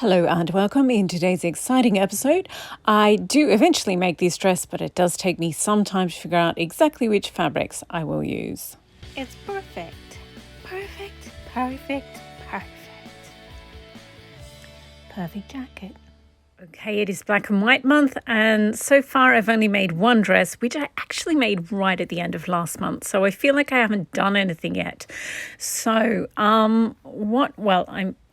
Hello and welcome. In today's exciting episode, I do eventually make this dress, but it does take me some time to figure out exactly which fabrics I will use. It's perfect. Perfect, perfect, perfect. Perfect jacket. Okay, it is Black and White month, and so far I've only made one dress, which I actually made right at the end of last month. So I feel like I haven't done anything yet. So,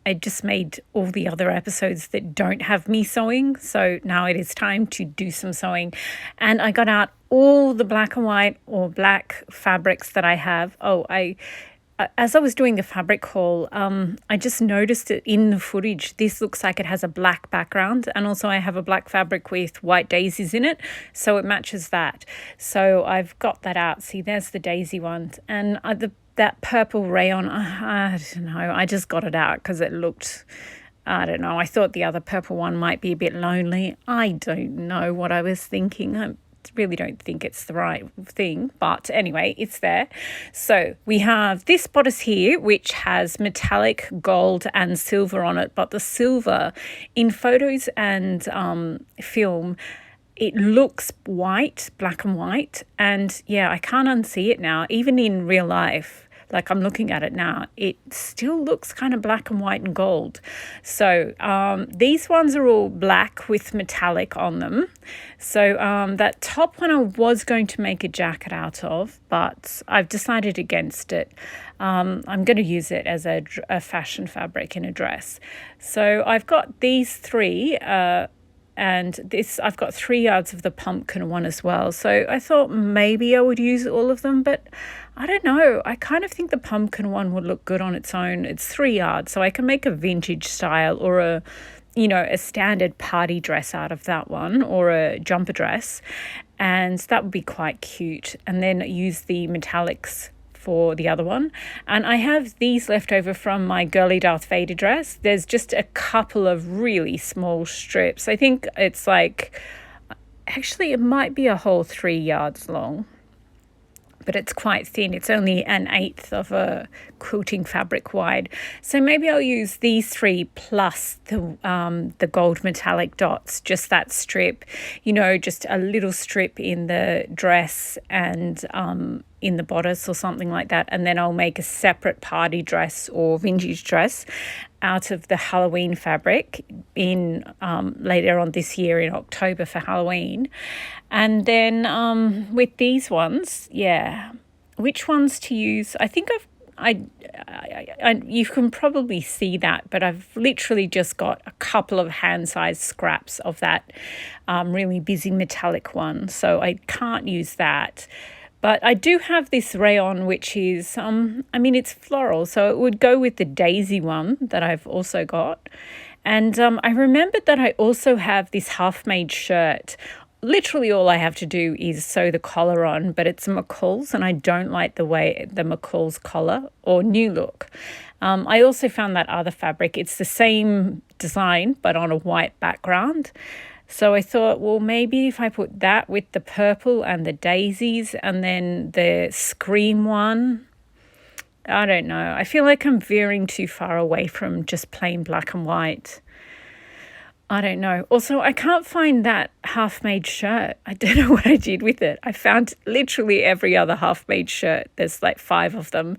I just made all the other episodes that don't have me sewing. So now it is time to do some sewing. And I got out all the black and white or black fabrics that I have. As I was doing the fabric haul, I just noticed it in the footage. This looks like it has a black background, and also I have a black fabric with white daisies in it, so it matches that. So I've got that out. See, there's the daisy ones, and that purple rayon, I don't know, I just got it out because it looked, I don't know, I thought the other purple one might be a bit lonely. I don't know what I was thinking. I really don't think it's the right thing, but anyway, it's there. So we have this bodice here, which has metallic gold and silver on it, but the silver in photos and film, it looks white, black and white, and yeah, I can't unsee it now. Even in real life, like I'm looking at it now, it still looks kind of black and white and gold. So these ones are all black with metallic on them. So that top one I was going to make a jacket out of, but I've decided against it. I'm going to use it as a fashion fabric in a dress. So I've got these three, and this, I've got 3 yards of the pumpkin one as well. So I thought maybe I would use all of them, but I don't know. I kind of think the pumpkin one would look good on its own. It's 3 yards, so I can make a vintage style or a standard party dress out of that one, or a jumper dress, and that would be quite cute. And then use the metallics for the other one. And I have these left over from my girly Darth Vader dress. There's just a couple of really small strips. I think it's like, actually it might be a whole 3 yards long, but it's quite thin. It's only 1/8 of a quilting fabric wide. So maybe I'll use these 3 plus the gold metallic dots, just that strip, just a little strip in the dress and in the bodice or something like that. And then I'll make a separate party dress or vintage dress out of the Halloween fabric in later on this year in October for Halloween. And then with these ones, which ones to use? I think you can probably see that, but I've literally just got a couple of hand-sized scraps of that really busy metallic one, so I can't use that. But I do have this rayon, which is, it's floral, so it would go with the daisy one that I've also got. And I remembered that I also have this half-made shirt. Literally all I have to do is sew the collar on, but it's a McCall's, and I don't like the way the McCall's collar or new look. I also found that other fabric. It's the same design, but on a white background. So I thought, well, maybe if I put that with the purple and the daisies and then the scream one, I don't know. I feel like I'm veering too far away from just plain black and white. I don't know. Also, I can't find that half-made shirt. I don't know what I did with it. I found literally every other half-made shirt. There's like 5 of them,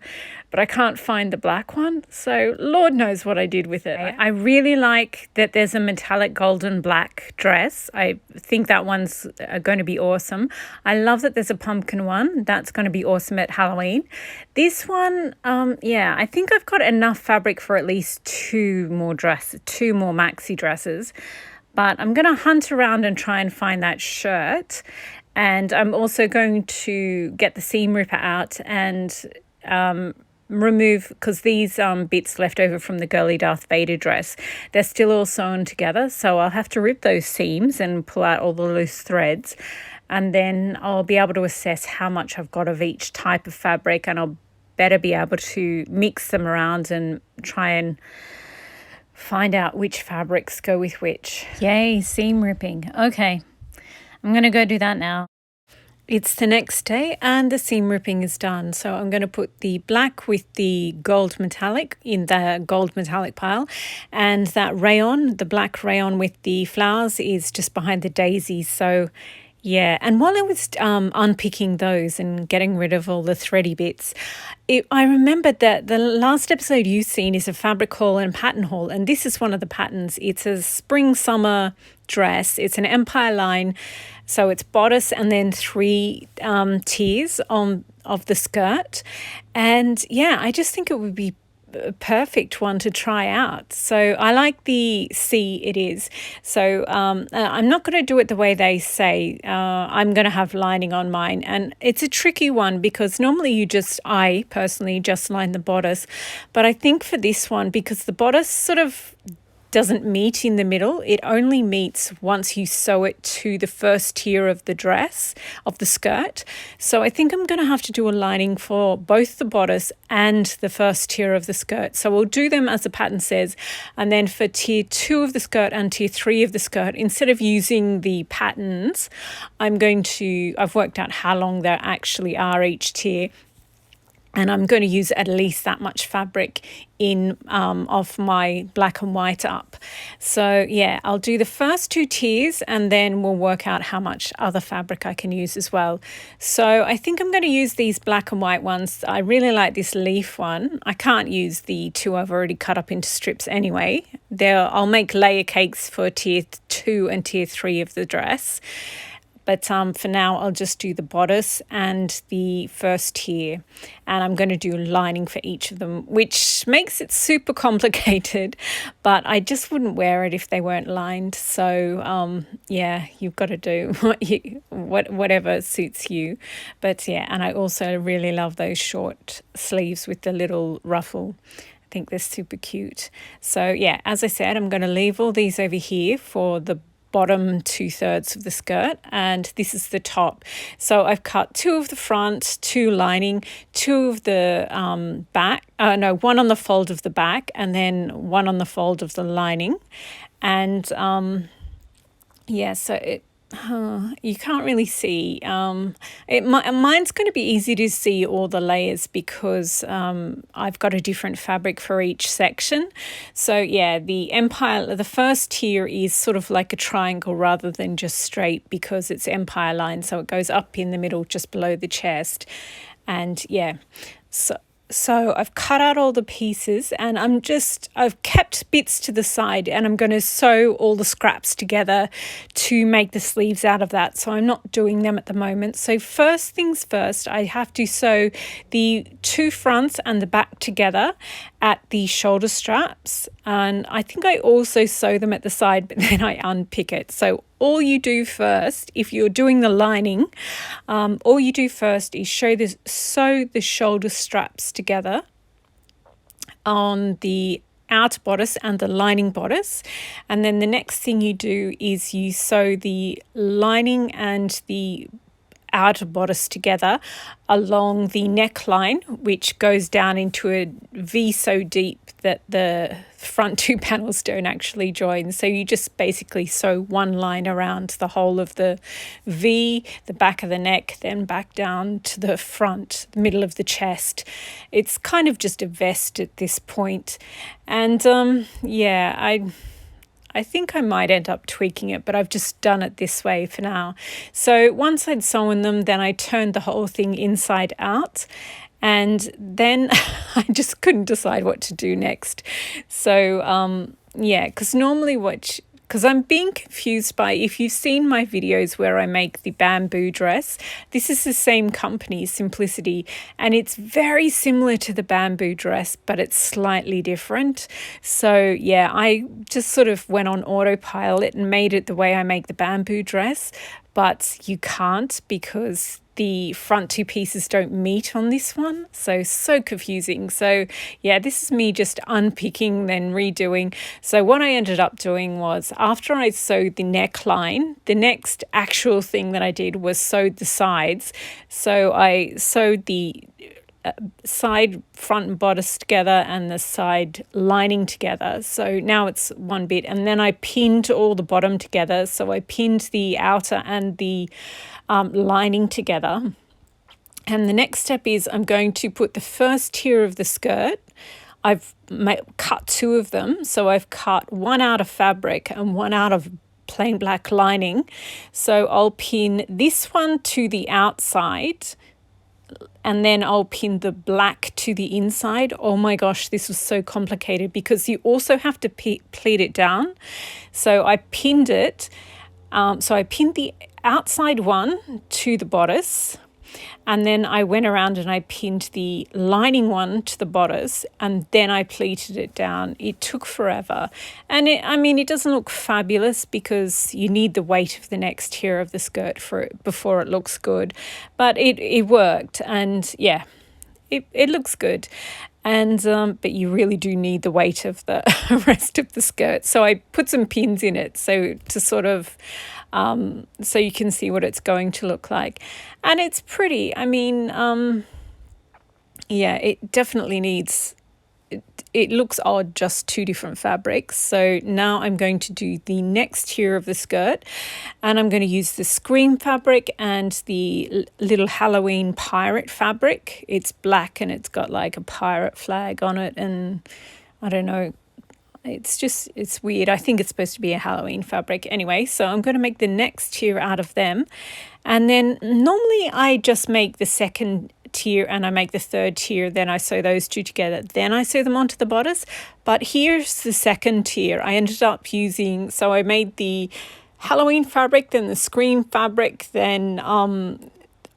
but I can't find the black one. So Lord knows what I did with it. I really like that there's a metallic golden black dress. I think that one's going to be awesome. I love that there's a pumpkin one. That's going to be awesome at Halloween. This one, I think I've got enough fabric for at least 2 more maxi dresses. But I'm going to hunt around and try and find that shirt. And I'm also going to get the seam ripper out and remove, because these bits left over from the girly Darth Vader dress, they're still all sewn together. So I'll have to rip those seams and pull out all the loose threads. And then I'll be able to assess how much I've got of each type of fabric, and I'll better be able to mix them around and try and find out which fabrics go with which. Yay, seam ripping. Okay, I'm going to go do that now. It's the next day and the seam ripping is done. So I'm going to put the black with the gold metallic in the gold metallic pile, and that rayon, the black rayon with the flowers, is just behind the daisies. So yeah, and while I was unpicking those and getting rid of all the thready bits, I remembered that the last episode you've seen is a fabric haul and pattern haul, and this is one of the patterns. It's a spring-summer dress. It's an empire line, so it's bodice and then 3 tiers of the skirt. And yeah, I just think it would be perfect one to try out. So I like the C it is. So I'm not going to do it the way they say. I'm going to have lining on mine, and it's a tricky one because normally I personally just line the bodice, but I think for this one, because the bodice sort of doesn't meet in the middle, it only meets once you sew it to the first tier of the dress, of the skirt. So I think I'm going to have to do a lining for both the bodice and the first tier of the skirt. So we'll do them as the pattern says, and then for tier 2 of the skirt and tier 3 of the skirt, instead of using the patterns, I've worked out how long there actually are each tier, and I'm going to use at least that much fabric in of my black and white up. So yeah, I'll do the first 2 tiers and then we'll work out how much other fabric I can use as well. So I think I'm going to use these black and white ones. I really like this leaf one. I can't use the 2 I've already cut up into strips anyway. I'll make layer cakes for tier 2 and tier 3 of the dress. But for now, I'll just do the bodice and the first tier. And I'm going to do lining for each of them, which makes it super complicated. But I just wouldn't wear it if they weren't lined. So, yeah, you've got to do whatever suits you. But, yeah, and I also really love those short sleeves with the little ruffle. I think they're super cute. So, yeah, as I said, I'm going to leave all these over here for the bottom 2/3 of the skirt, and this is the top. So I've cut 2 of the front, 2 lining, 2 of the back, 1 on the fold of the back, and then 1 on the fold of the lining. And yeah, so you can't really see. Mine's going to be easy to see all the layers because I've got a different fabric for each section. So yeah, the first tier is sort of like a triangle rather than just straight because it's empire line. So it goes up in the middle just below the chest. And yeah, so I've cut out all the pieces and I've kept bits to the side, and I'm going to sew all the scraps together to make the sleeves out of that. So I'm not doing them at the moment. So first things first, I have to sew the 2 fronts and the back together at the shoulder straps. And I think I also sew them at the side, but then I unpick it. So all you do first, if you're doing the lining, all you do first is sew the shoulder straps together on the outer bodice and the lining bodice. And then the next thing you do is you sew the lining and the outer bodice together along the neckline, which goes down into a V so deep that the front 2 panels don't actually join. So you just basically sew one line around the whole of the V, the back of the neck, then back down to the front, the middle of the chest. It's kind of just a vest at this point. And yeah, I think I might end up tweaking it, but I've just done it this way for now. So once I'd sewn them, then I turned the whole thing inside out, and then I just couldn't decide what to do next. So yeah, because normally because I'm being confused by, if you've seen my videos where I make the bamboo dress, this is the same company, Simplicity, and it's very similar to the bamboo dress, but it's slightly different. So yeah, I just sort of went on autopilot and made it the way I make the bamboo dress, but you can't because the front 2 pieces don't meet on this one. So confusing. So yeah, this is me just unpicking, then redoing. So what I ended up doing was, after I sewed the neckline, the next actual thing that I did was sewed the sides. So I sewed the side front and bodice together and the side lining together. So now it's one bit, and then I pinned all the bottom together. So I pinned the outer and the lining together. And the next step is I'm going to put the first tier of the skirt. I've cut two of them. So I've cut one out of fabric and one out of plain black lining. So I'll pin this one to the outside, and then I'll pin the black to the inside. Oh my gosh, this was so complicated because you also have to pleat it down. So I pinned it. So I pinned the outside one to the bodice, and then I went around and I pinned the lining one to the bodice, and then I pleated it down. It took forever. And it doesn't look fabulous because you need the weight of the next tier of the skirt before it looks good. But it worked, and yeah, it looks good. And but you really do need the weight of the rest of the skirt. So I put some pins in it so to sort of so you can see what it's going to look like. And it's pretty. Yeah, it definitely needs, it looks odd, just two different fabrics. So now I'm going to do the next tier of the skirt, and I'm going to use the Scream fabric and the little Halloween pirate fabric. It's black and it's got like a pirate flag on it, and I don't know, it's weird. I think it's supposed to be a Halloween fabric. Anyway, so I'm going to make the next tier out of them. And then normally I just make the second tier and I make the third tier, then I sew those two together, then I sew them onto the bodice. But here's the second tier. I ended up using, so I made the Halloween fabric, then the Scream fabric, then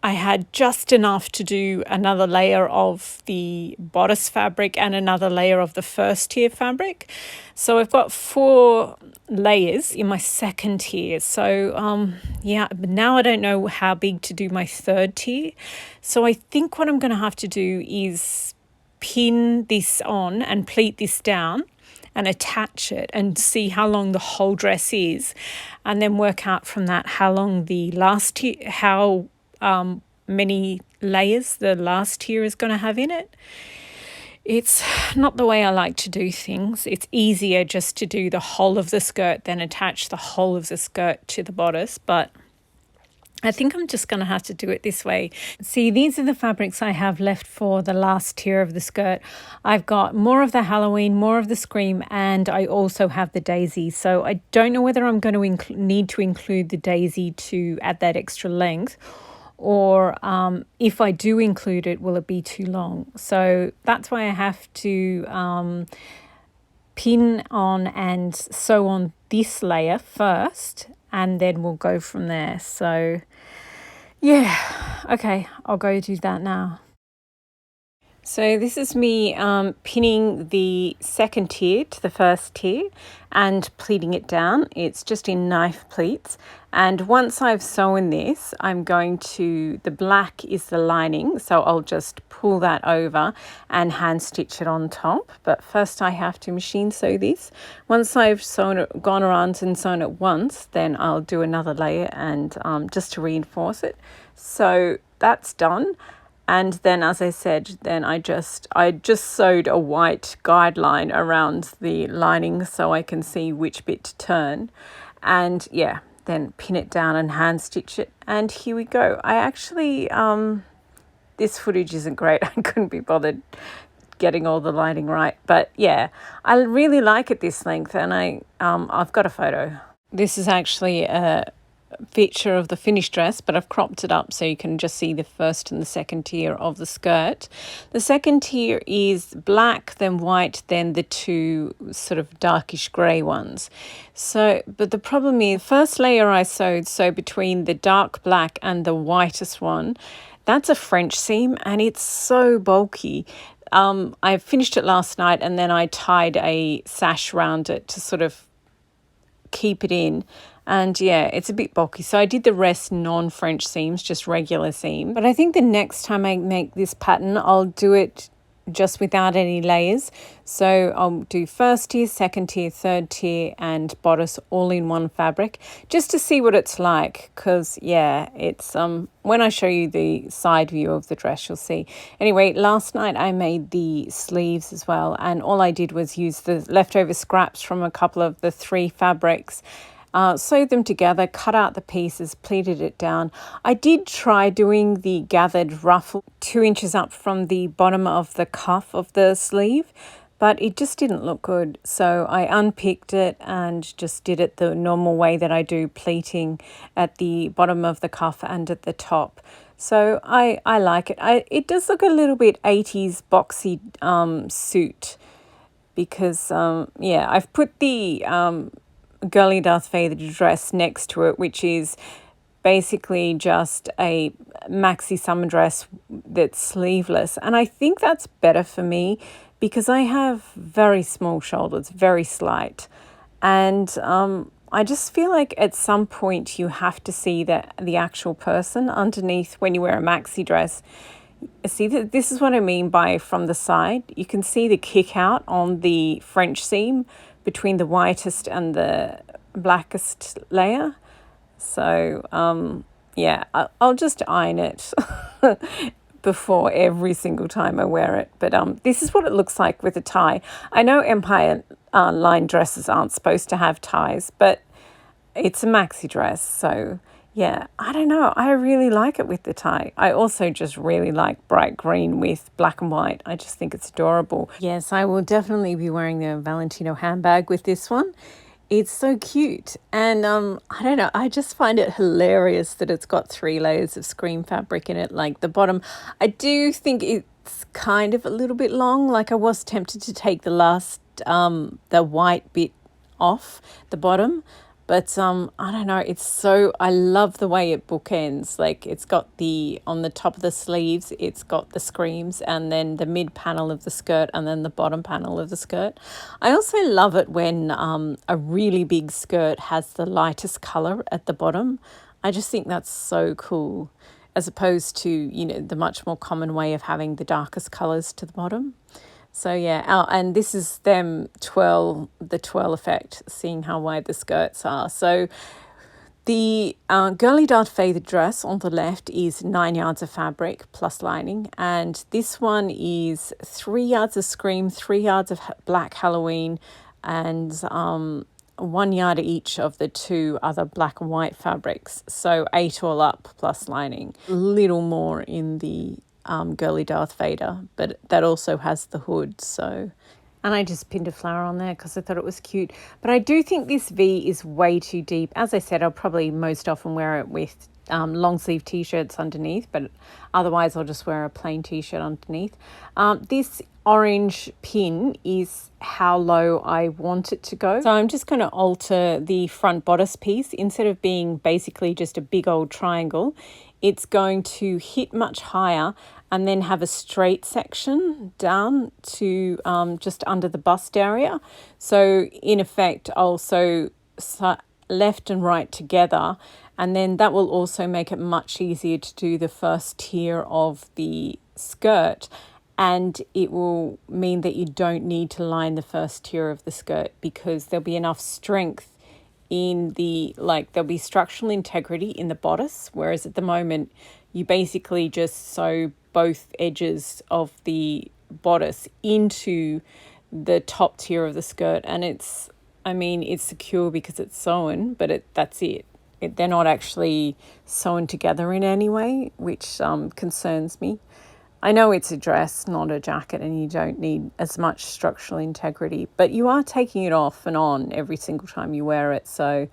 I had just enough to do another layer of the bodice fabric and another layer of the first tier fabric. So I've got 4 layers in my second tier. So yeah, but now I don't know how big to do my third tier. So I think what I'm going to have to do is pin this on and pleat this down and attach it and see how long the whole dress is, and then work out from that how long the last tier, how many layers the last tier is going to have in it. It's not the way I like to do things. It's easier just to do the whole of the skirt, then attach the whole of the skirt to the bodice, but I think I'm just going to have to do it this way. See, these are the fabrics I have left for the last tier of the skirt. I've got more of the Halloween, more of the Scream, and I also have the daisy. So I don't know whether I'm going to need to include the daisy to add that extra length, or if I do include it, will it be too long? So that's why I have to pin on and sew on this layer first, and then we'll go from there. So yeah, okay, I'll go do that now. So this is me pinning the second tier to the first tier and pleating it down. It's just in knife pleats. And once I've sewn this, I'm going to, the black is the lining, so I'll just pull that over and hand stitch it on top. But first I have to machine sew this. Once I've sewn it, gone around and sewn it once, then I'll do another layer and just to reinforce it. So that's done. And then, as I said, then I just sewed a white guideline around the lining so I can see which bit to turn. And yeah, then pin it down and hand stitch it. And here we go. I actually, this footage isn't great. I couldn't be bothered getting all the lining right. But yeah, I really like it this length, and I've got a photo. This is actually a feature of the finished dress, but I've cropped it up so you can just see the first and the second tier of the skirt. The second tier is black, then white, then the two sort of darkish grey ones. So, but the problem is, first layer I sewed, so between the dark black and the whitest one, that's a French seam and it's so bulky. I finished it last night and then I tied a sash around it to sort of keep it in. And yeah, it's a bit bulky. So I did the rest non-French seams, just regular seam. But I think the next time I make this pattern, I'll do it just without any layers. So I'll do first tier, second tier, third tier, and bodice all in one fabric just to see what it's like. Because yeah, it's when I show you the side view of the dress, you'll see. Anyway, last night I made the sleeves as well, and all I did was use the leftover scraps from a couple of the 3 fabrics. Sewed them together, cut out the pieces, pleated it down. I did try doing the gathered ruffle 2 inches up from the bottom of the cuff of the sleeve, but it just didn't look good. So I unpicked it and just did it the normal way that I do pleating at the bottom of the cuff and at the top. So I like it. It does look a little bit 80s boxy suit because, yeah, I've put the girly Darth Vader dress next to it, which is basically just a maxi summer dress that's sleeveless, and I think that's better for me because I have very small shoulders, very slight, and I just feel like at some point you have to see the actual person underneath when you wear a maxi dress. See, this is what I mean by from the side. You can see the kick out on the French seam between the whitest and the blackest layer. So, yeah, I'll just iron it before every single time I wear it. But this is what it looks like with a tie. I know Empire line dresses aren't supposed to have ties, but it's a maxi dress, so yeah, I don't know. I really like it with the tie. I also just really like bright green with black and white. I just think it's adorable. Yes, I will definitely be wearing the Valentino handbag with this one. It's so cute. And I don't know, I just find it hilarious that it's got 3 layers of screen fabric in it. Like the bottom, I do think it's kind of a little bit long. Like I was tempted to take the last, the white bit off the bottom. But I don't know, I love the way it bookends. Like it's got on the top of the sleeves, it's got the screams and then the mid panel of the skirt and then the bottom panel of the skirt. I also love it when a really big skirt has the lightest colour at the bottom. I just think that's so cool, as opposed to, the much more common way of having the darkest colours to the bottom. So yeah, and this is the twirl effect, seeing how wide the skirts are. So the girly Darth Vader dress on the left is 9 yards of fabric plus lining, and this one is 3 yards of scream, 3 yards of black Halloween, and 1 yard each of the 2 other black and white fabrics. So 8 all up plus lining. A little more in the girly Darth Vader, but that also has the hood. So, and I just pinned a flower on there because I thought it was cute. But I do think this V is way too deep. As I said, I'll probably most often wear it with long sleeve t-shirts underneath, but otherwise I'll just wear a plain t-shirt underneath. This orange pin is how low I want it to go. So I'm just going to alter the front bodice piece. Instead of being basically just a big old triangle, it's going to hit much higher and then have a straight section down to just under the bust area. So in effect, I'll sew left and right together, and then that will also make it much easier to do the first tier of the skirt, and it will mean that you don't need to line the first tier of the skirt because there'll be enough strength in there'll be structural integrity in the bodice, whereas at the moment you basically just sew both edges of the bodice into the top tier of the skirt, and it's secure because it's sewn, but that's it. They're not actually sewn together in any way, which concerns me. I know it's a dress, not a jacket, and you don't need as much structural integrity, but you are taking it off and on every single time you wear it. So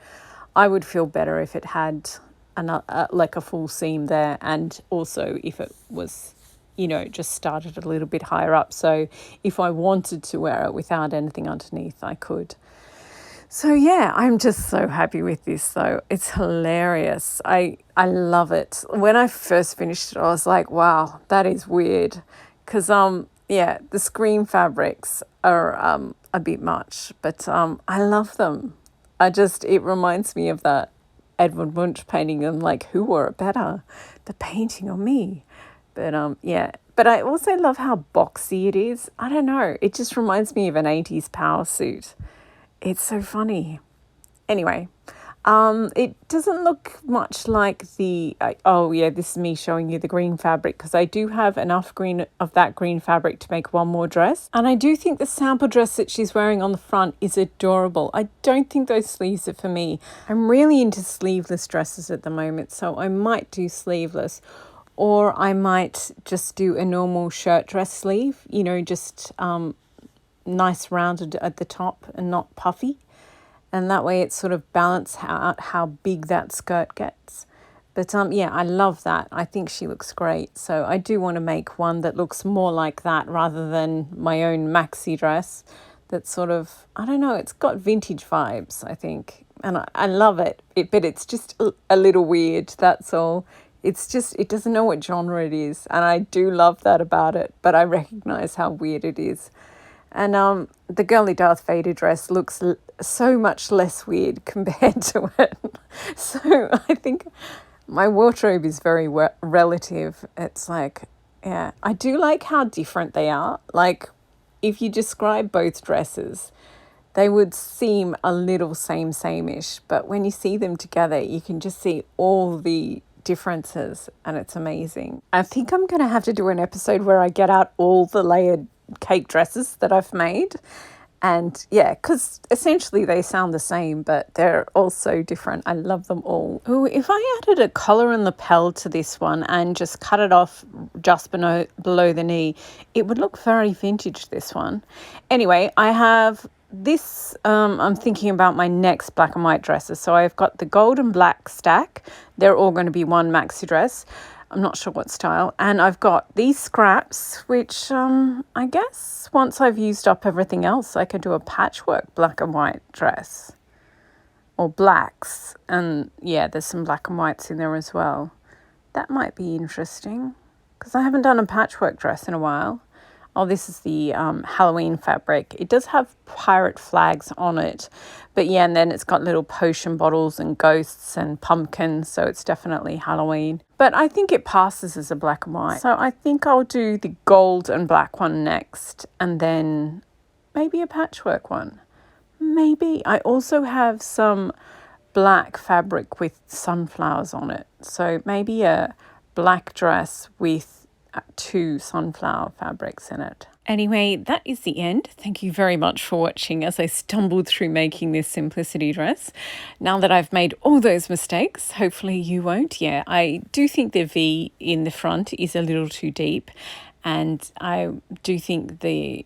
I would feel better if it had a full seam there, and also if it was, just started a little bit higher up. So if I wanted to wear it without anything underneath, I could. So yeah, I'm just so happy with this though. It's hilarious. I love it. When I first finished it, I was like, wow, that is weird. Because the screen fabrics are a bit much, but I love them. It reminds me of that Edward Munch painting. I'm like, who wore it better? The painting or me? But But I also love how boxy it is. I don't know. It just reminds me of an 80s power suit. It's so funny. Anyway, it doesn't look much like the, oh yeah, this is me showing you the green fabric, because I do have enough green of that green fabric to make one more dress. And I do think the sample dress that she's wearing on the front is adorable. I don't think those sleeves are for me. I'm really into sleeveless dresses at the moment, so I might do sleeveless. Or I might just do a normal shirt dress sleeve, you know, just nice rounded at the top and not puffy. And that way it sort of balances out how big that skirt gets. But yeah, I love that. I think she looks great. So I do want to make one that looks more like that rather than my own maxi dress. That's sort of, I don't know, it's got vintage vibes, I think. And I love it. But it's just a little weird, that's all. It's just, it doesn't know what genre it is. And I do love that about it. But I recognize how weird it is. And the girly Darth Vader dress looks so much less weird compared to it. So I think my wardrobe is very relative. It's like, yeah, I do like how different they are. Like, if you describe both dresses, they would seem a little same-ish. But when you see them together, you can just see all the differences, and it's amazing. I think I'm going to have to do an episode where I get out all the layered cake dresses that I've made, and yeah, because essentially they sound the same, but they're all so different. I love them all. Oh, if I added a collar and lapel to this one and just cut it off just below the knee, it would look very vintage, this one. Anyway, I have this, I'm thinking about my next black and white dresses. So I've got the gold and black stack. They're all going to be one maxi dress. I'm not sure what style. And I've got these scraps, which I guess once I've used up everything else, I could do a patchwork black and white dress. Or blacks. And yeah, there's some black and whites in there as well. That might be interesting, because I haven't done a patchwork dress in a while. Oh, this is the Halloween fabric. It does have pirate flags on it. But yeah, and then it's got little potion bottles and ghosts and pumpkins. So it's definitely Halloween. But I think it passes as a black and white. So I think I'll do the gold and black one next. And then maybe a patchwork one. Maybe. I also have some black fabric with sunflowers on it. So maybe a black dress with 2 sunflower fabrics in it. Anyway, that is the end. Thank you very much for watching as I stumbled through making this simplicity dress. Now that I've made all those mistakes, hopefully you won't. Yeah, I do think the V in the front is a little too deep. And I do think the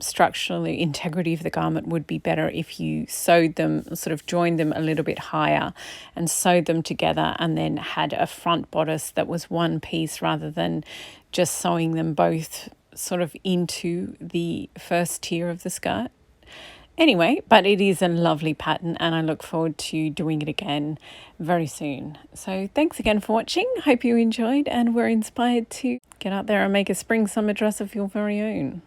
structural integrity of the garment would be better if you sewed them, sort of joined them a little bit higher and sewed them together, and then had a front bodice that was one piece rather than just sewing them both sort of into the first tier of the skirt. Anyway, but it is a lovely pattern, and I look forward to doing it again very soon. So thanks again for watching. Hope you enjoyed and were inspired to get out there and make a spring summer dress of your very own.